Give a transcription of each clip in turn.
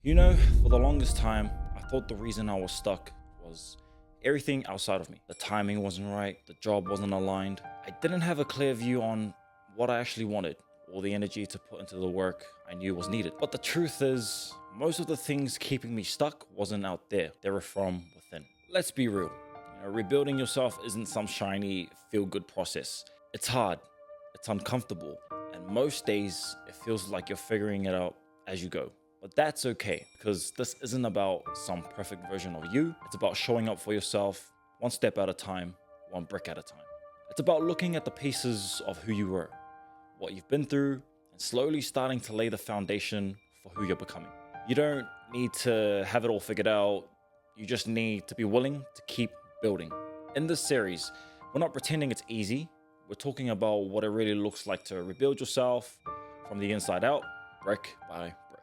For the longest time, I thought the reason I was stuck was everything outside of me. The timing wasn't right, the job wasn't aligned. I didn't have a clear view on what I actually wanted or the energy to put into the work I knew was needed. But the truth is, most of the things keeping me stuck wasn't out there. They were from within. Let's be real. Rebuilding yourself isn't some shiny, feel-good process. It's hard, it's uncomfortable, and most days it feels like you're figuring it out as you go. But that's okay, because this isn't about some perfect version of you. It's about showing up for yourself, one step at a time, one brick at a time. It's about looking at the pieces of who you were, what you've been through, and slowly starting to lay the foundation for who you're becoming. You don't need to have it all figured out. You just need to be willing to keep building. In this series, we're not pretending it's easy. We're talking about what it really looks like to rebuild yourself from the inside out, brick by brick.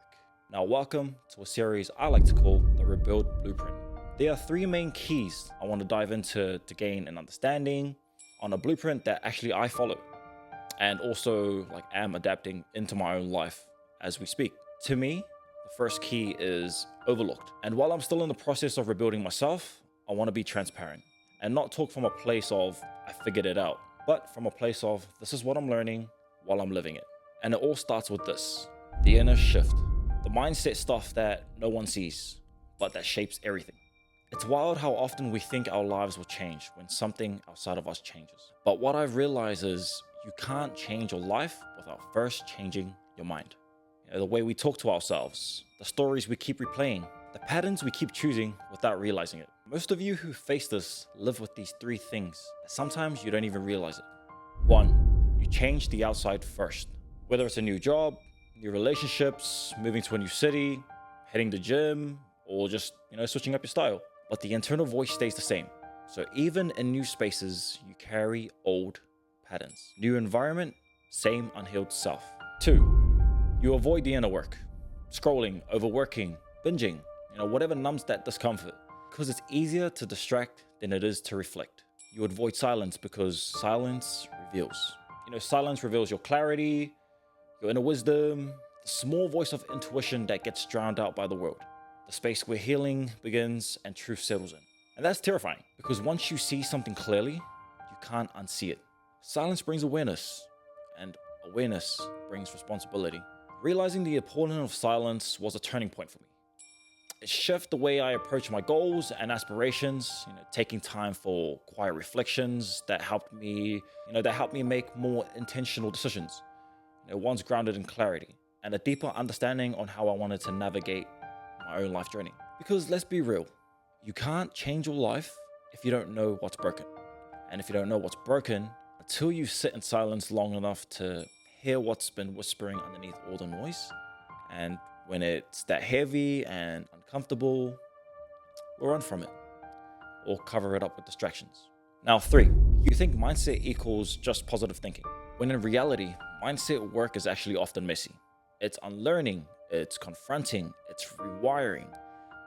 Now, welcome to a series I like to call the Rebuild Blueprint. There are three main keys I want to dive into to gain an understanding on a blueprint that actually I follow, and also am adapting into my own life as we speak. To me, the first key is overlooked. And while I'm still in the process of rebuilding myself, I want to be transparent and not talk from a place of I figured it out, but from a place of this is what I'm learning while I'm living it. And it all starts with this, the inner shift, the mindset stuff that no one sees, but that shapes everything. It's wild how often we think our lives will change when something outside of us changes. But what I've realized is you can't change your life without first changing your mind. The way we talk to ourselves, the stories we keep replaying, the patterns we keep choosing without realizing it. Most of you who face this live with these three things. Sometimes you don't even realize it. One, you change the outside first. Whether it's a new job, new relationships, moving to a new city, hitting the gym, or just, switching up your style. But the internal voice stays the same. So even in new spaces, you carry old patterns. New environment, same unhealed self. Two, you avoid the inner work. Scrolling, overworking, binging, whatever numbs that discomfort. Because it's easier to distract than it is to reflect. You avoid silence because silence reveals. Silence reveals your clarity, your inner wisdom, the small voice of intuition that gets drowned out by the world. The space where healing begins and truth settles in. And that's terrifying because once you see something clearly, you can't unsee it. Silence brings awareness, and awareness brings responsibility. Realizing the importance of silence was a turning point for me. It shifted the way I approach my goals and aspirations, taking time for quiet reflections that helped me make more intentional decisions. Ones grounded in clarity and a deeper understanding on how I wanted to navigate my own life journey. Because let's be real, you can't change your life if you don't know what's broken. And if you don't know what's broken, until you sit in silence long enough to hear what's been whispering underneath all the noise, and when it's that heavy and uncomfortable, we'll run from it or cover it up with distractions. Now, three, you think mindset equals just positive thinking, when in reality, mindset work is actually often messy. It's unlearning, it's confronting, it's rewiring,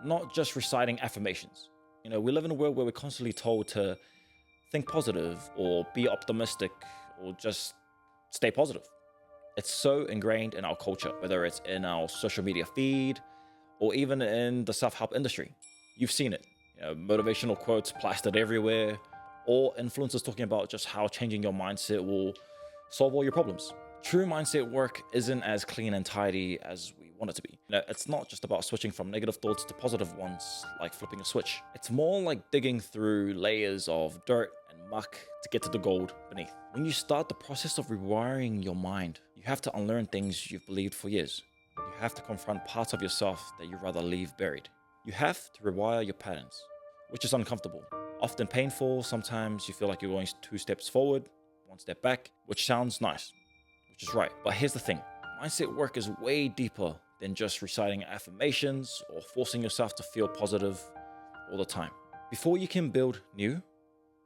not just reciting affirmations. We live in a world where we're constantly told to think positive or be optimistic or just stay positive. It's so ingrained in our culture, whether it's in our social media feed or even in the self-help industry. You've seen it, motivational quotes plastered everywhere, or influencers talking about just how changing your mindset will solve all your problems. True mindset work isn't as clean and tidy as we want it to be. It's not just about switching from negative thoughts to positive ones, like flipping a switch. It's more like digging through layers of dirt and muck to get to the gold beneath. When you start the process of rewiring your mind, you have to unlearn things you've believed for years. You have to confront parts of yourself that you'd rather leave buried. You have to rewire your patterns, which is uncomfortable, often painful. Sometimes you feel like you're going 2 steps forward, 1 step back, which sounds nice, which is right. But here's the thing, mindset work is way deeper than just reciting affirmations or forcing yourself to feel positive all the time. Before you can build new,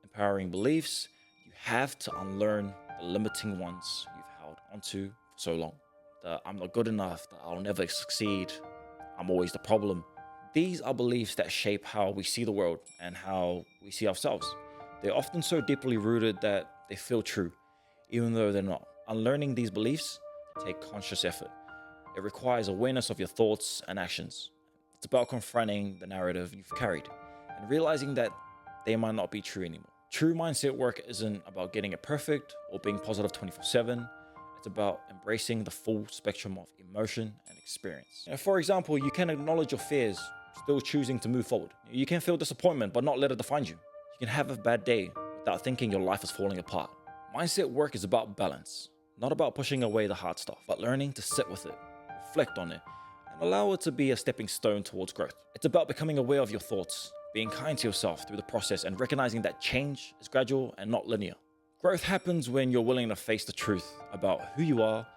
empowering beliefs, you have to unlearn the limiting ones you've held onto for so long. The I'm not good enough, the I'll never succeed, I'm always the problem. These are beliefs that shape how we see the world and how we see ourselves. They're often so deeply rooted that they feel true, even though they're not. Unlearning these beliefs take conscious effort. It requires awareness of your thoughts and actions, It's about confronting the narrative you've carried and realizing that they might not be true anymore. True mindset work isn't about getting it perfect or being positive 24/7. It's about embracing the full spectrum of emotion and experience. For example, you can acknowledge your fears, still choosing to move forward. You can feel disappointment, but not let it define you. You can have a bad day without thinking your life is falling apart. Mindset work is about balance, not about pushing away the hard stuff, but learning to sit with it, reflect on it, and allow it to be a stepping stone towards growth. It's about becoming aware of your thoughts, being kind to yourself through the process, and recognizing that change is gradual and not linear. Growth happens when you're willing to face the truth about who you are,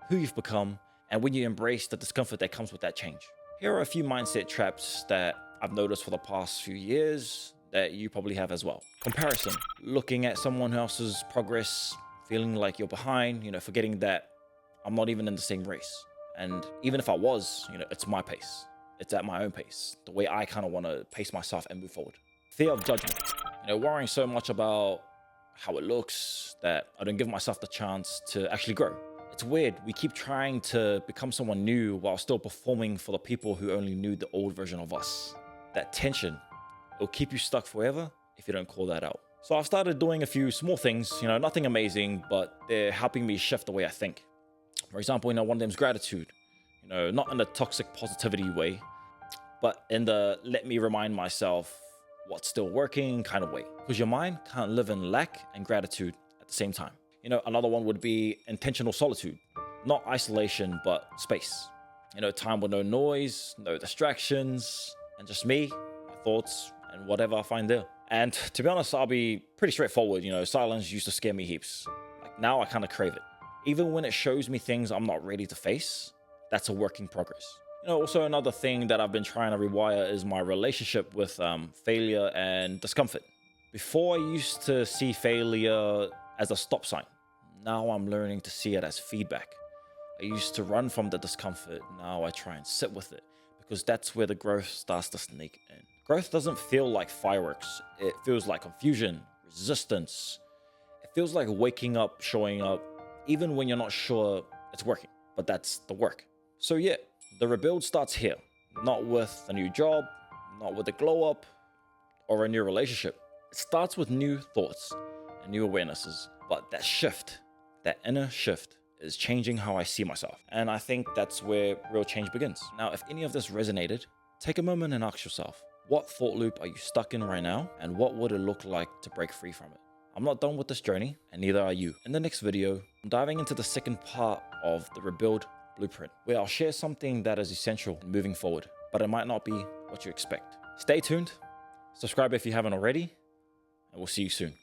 who you've become, and when you embrace the discomfort that comes with that change. Here are a few mindset traps that I've noticed for the past few years that you probably have as well. Comparison, looking at someone else's progress, feeling like you're behind, forgetting that I'm not even in the same race. And even if I was, it's my pace. It's at my own pace, the way I kind of want to pace myself and move forward. Fear of judgment, worrying so much about how it looks that I don't give myself the chance to actually grow. It's weird. We keep trying to become someone new while still performing for the people who only knew the old version of us. That tension, it'll keep you stuck forever if you don't call that out. So I've started doing a few small things, nothing amazing, but they're helping me shift the way I think. For example, one of them is gratitude, not in a toxic positivity way, but in the let me remind myself what's still working kind of way. Because your mind can't live in lack and gratitude at the same time. Another one would be intentional solitude, not isolation, but space. Time with no noise, no distractions, and just me, my thoughts, and whatever I find there. And to be honest, I'll be pretty straightforward. Silence used to scare me heaps. Now I kind of crave it. Even when it shows me things I'm not ready to face, that's a work in progress. Also another thing that I've been trying to rewire is my relationship with failure and discomfort. Before I used to see failure as a stop sign. Now I'm learning to see it as feedback. I used to run from the discomfort. Now I try and sit with it because that's where the growth starts to sneak in. Growth doesn't feel like fireworks. It feels like confusion, resistance. It feels like waking up, showing up, even when you're not sure it's working. But that's the work. So yeah, the rebuild starts here, not with a new job, not with a glow up or a new relationship. It starts with new thoughts and new awarenesses. But that shift, that inner shift, is changing how I see myself. And I think that's where real change begins. Now, if any of this resonated, take a moment and ask yourself, what thought loop are you stuck in right now? And what would it look like to break free from it? I'm not done with this journey, and neither are you. In the next video, I'm diving into the second part of the Rebuild Blueprint, where I'll share something that is essential in moving forward, but it might not be what you expect. Stay tuned, subscribe if you haven't already, and we'll see you soon.